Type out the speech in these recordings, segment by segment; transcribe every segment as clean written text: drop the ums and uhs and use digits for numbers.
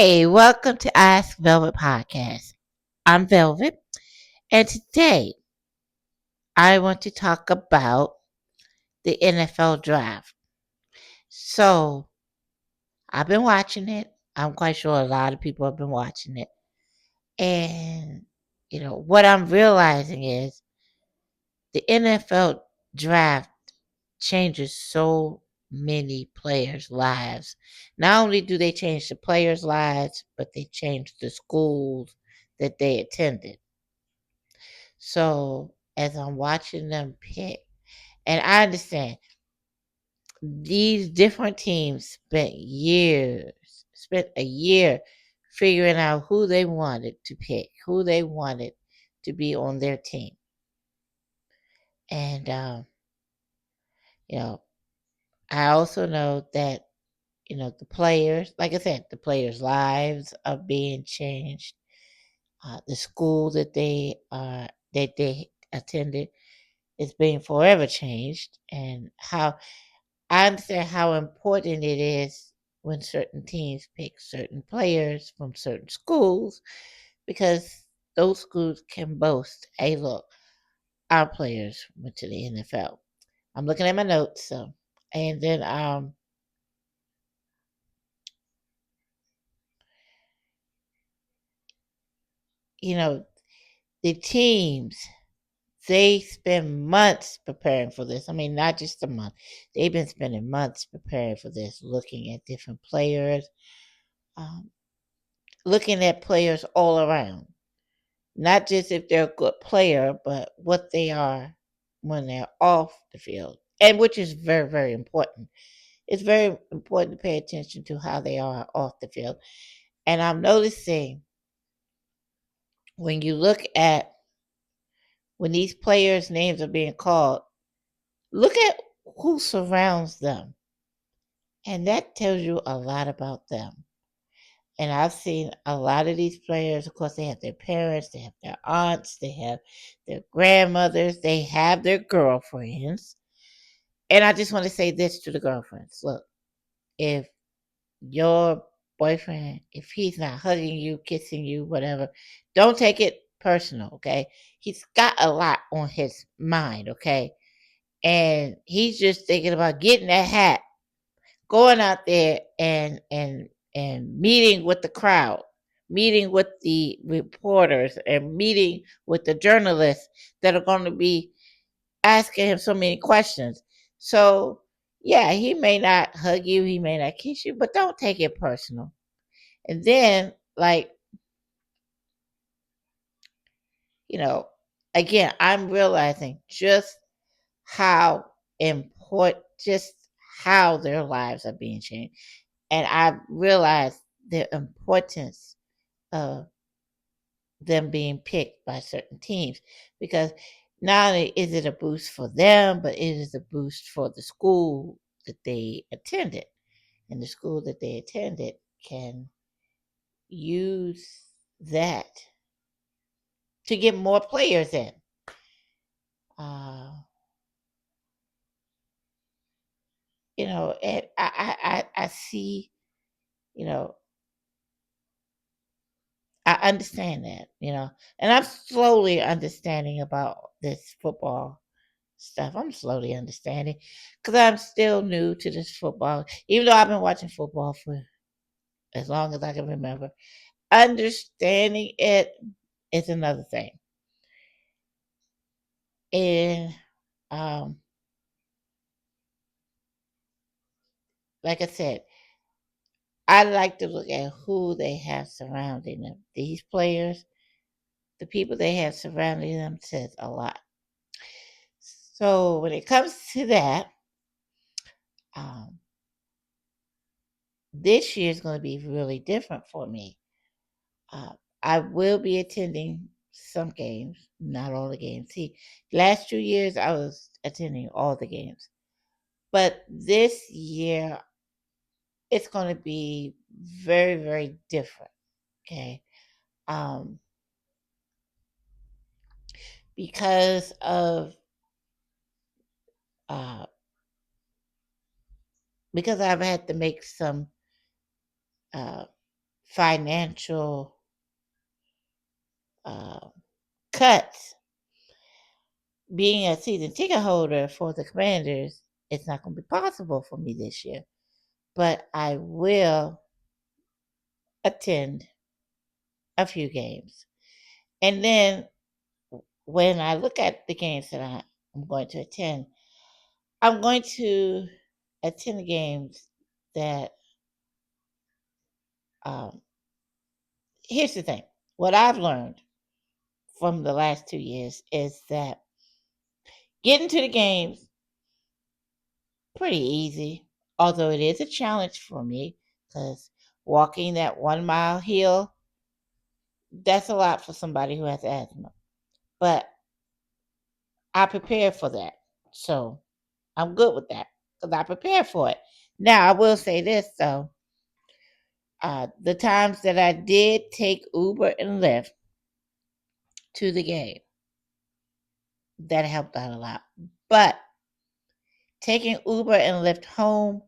Hey, welcome to Ask Velvet Podcast. I'm Velvet, and today I want to talk about the NFL draft. So, I've been watching it. I'm quite sure a lot of people have been watching it. And, what I'm realizing is the NFL draft changes so many players' lives. Not only do they change the players' lives, but they change the schools that they attended. So as I'm watching them pick, and I understand these different teams spent a year figuring out who they wanted to pick, who they wanted to be on their team. And, you know, I also know that, the players, like I said, the players' lives are being changed. The school that they attended is being forever changed, and how I understand how important it is when certain teams pick certain players from certain schools because those schools can boast, hey, look, our players went to the NFL. I'm looking at my notes, so and then you know the teams they spend months preparing for this. I mean, not just a month. They've been spending months preparing for this, looking at different players, um, looking at players all around. Not just if they're a good player, but what they are when they're off the field. And which is very, very important. It's very important to pay attention to how they are off the field. And I'm noticing when you look at when these players' names are being called, look at who surrounds them. And that tells you a lot about them. And I've seen a lot of these players, of course, they have their parents, they have their aunts, they have their grandmothers, they have their girlfriends. And I just want to say this to the girlfriends. Look, if your boyfriend, if he's not hugging you, kissing you, whatever, don't take it personal, okay? He's got a lot on his mind, okay? And he's just thinking about getting that hat, going out there and meeting with the crowd, meeting with the reporters, and meeting with the journalists that are going to be asking him so many questions. So, yeah, he may not hug you, he may not kiss you, but don't take it personal. And then, like, you know, again, I'm realizing how just how their lives are being changed. And I realized the importance of them being picked by certain teams because not only is it a boost for them, but it is a boost for the school that they attended. And the school that they attended can use that to get more players in. Uh, and I see, you know, I understand that, and I'm slowly understanding about this football stuff. I'm slowly understanding because I'm still new to this football, even though I've been watching football for as long as I can remember. Understanding it is another thing. And um, like I said, I like to look at who they have surrounding them. These players, the people they have surrounding them says a lot. So when it comes to that, um, this year is going to be really different for me. Uh, I will be attending some games, not all the games. See, last 2 years I was attending all the games, but this year it's going to be very, very different. Okay, um, because of uh, because I've had to make some uh, financial uh, cuts, being a season ticket holder for the Commanders, it's not going to be possible for me this year. But I will attend a few games. And then when I look at the games that I'm going to attend, I'm going to attend the games that, um, here's the thing. What I've learned from the last 2 years is that getting to the games pretty easy, although it is a challenge for me because walking that 1 mile hill, that's a lot for somebody who has asthma. But I prepare for that. So I'm good with that because I prepare for it. Now, I will say this though. The times that I did take Uber and Lyft to the game, that helped out a lot. But taking Uber and Lyft home,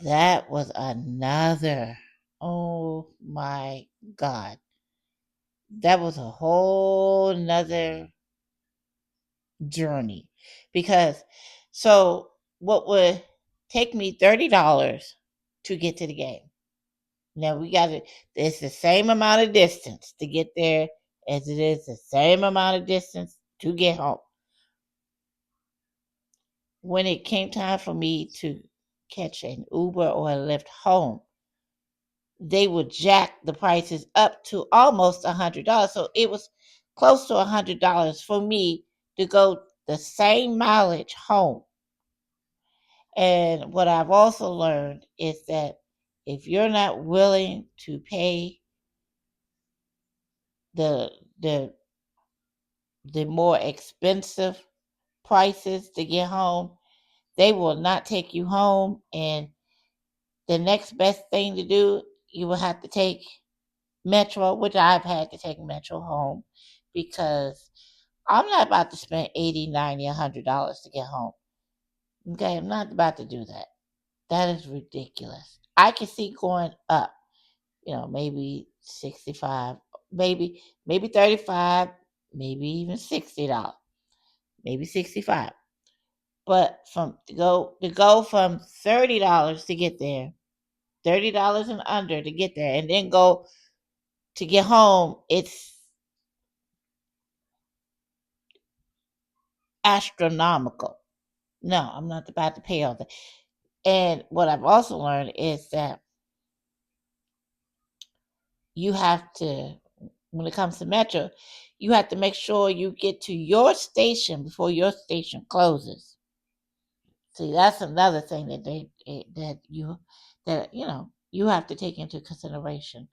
that was another. Oh my God. That was a whole nother journey. Because what would take me $30 to get to the game. Now it's the same amount of distance to get there as it is the same amount of distance to get home. When it came time for me to catch an Uber or a Lyft home, they would jack the prices up to almost $100. So it was close to $100 for me to go the same mileage home. And what I've also learned is that if you're not willing to pay the the the more expensive prices to get home, they will not take you home. And the next best thing to do, you will have to take Metro, which I've had to take Metro home because I'm not about to spend 80, 90, $100 to get home. Okay, I'm not about to do that. That is ridiculous. I can see going up, maybe 65, maybe 35, maybe even $60, maybe 65. But to go from $30 to get there, $30 and under to get there, and then go to get home, it's astronomical. No, I'm not about to pay all that. And what I've also learned is that you have to, when it comes to Metro, you have to make sure you get to your station before your station closes. See, that's another thing that you have to take into consideration.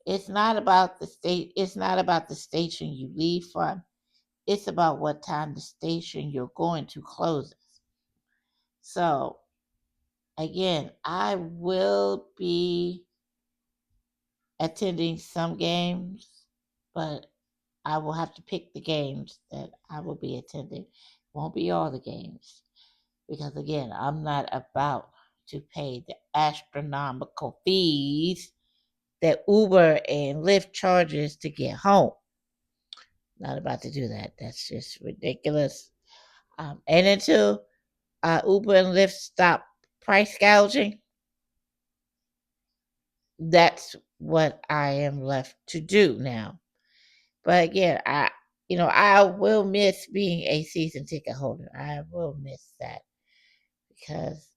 It's not about the state. It's not about the station you leave from. It's about what time the station you're going to closes. So again, I will be attending some games, but I will have to pick the games that I will be attending. Won't be all the games because again, I'm not about to pay the astronomical fees that Uber and Lyft charges to get home. Not about to do that. That's just ridiculous. And until Uber and Lyft stop price gouging, that's what I am left to do now. But again, I will miss being a season ticket holder. I will miss that because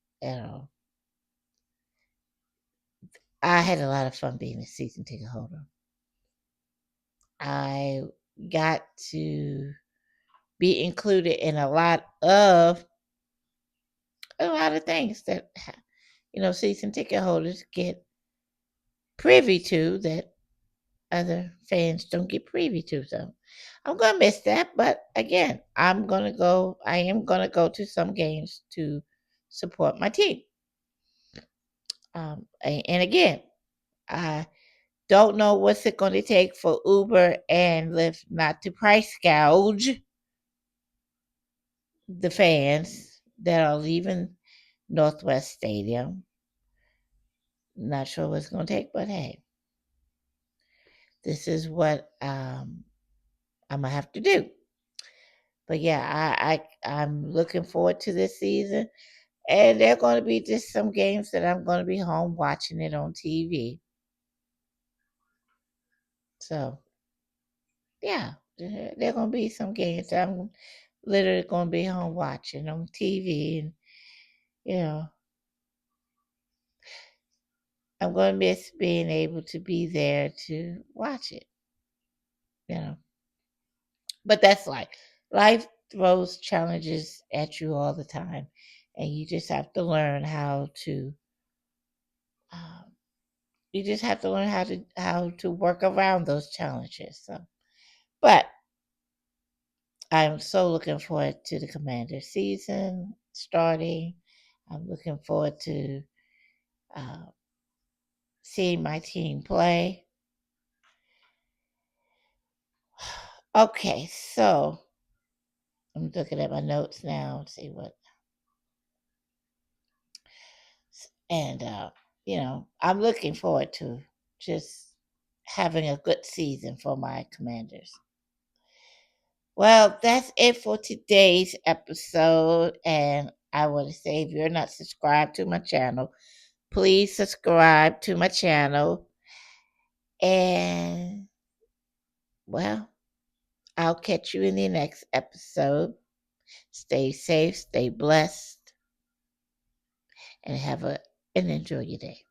I had a lot of fun being a season ticket holder. I got to be included in a lot of things that season ticket holders get privy to that other fans don't get privy to. So I'm gonna miss that, but again, I am gonna go to some games to support my team. And again, I don't know what's it going to take for Uber and Lyft not to price gouge the fans that are leaving Northwest Stadium. Not sure what it's going to take, but hey, this is what I'm gonna have to do. But yeah, I'm looking forward to this season, and there are going to be just some games that I'm going to be home watching it on TV. So yeah, there are going to be some games that I'm literally going to be home watching on TV, and you know, I'm going to miss being able to be there to watch it. You know, but that's life. Life throws challenges at you all the time, and you just have to learn how to. Um, you just have to learn how to work around those challenges. So, but I'm so looking forward to the Commander season starting. I'm looking forward to uh, seeing my team play. Okay, so I'm looking at my notes now to see what, and I'm looking forward to just having a good season for my Commanders. Well, that's it for today's episode. And I want to say if you're not subscribed to my channel, please subscribe to my channel. And, well, I'll catch you in the next episode. Stay safe, stay blessed, and and enjoy your day.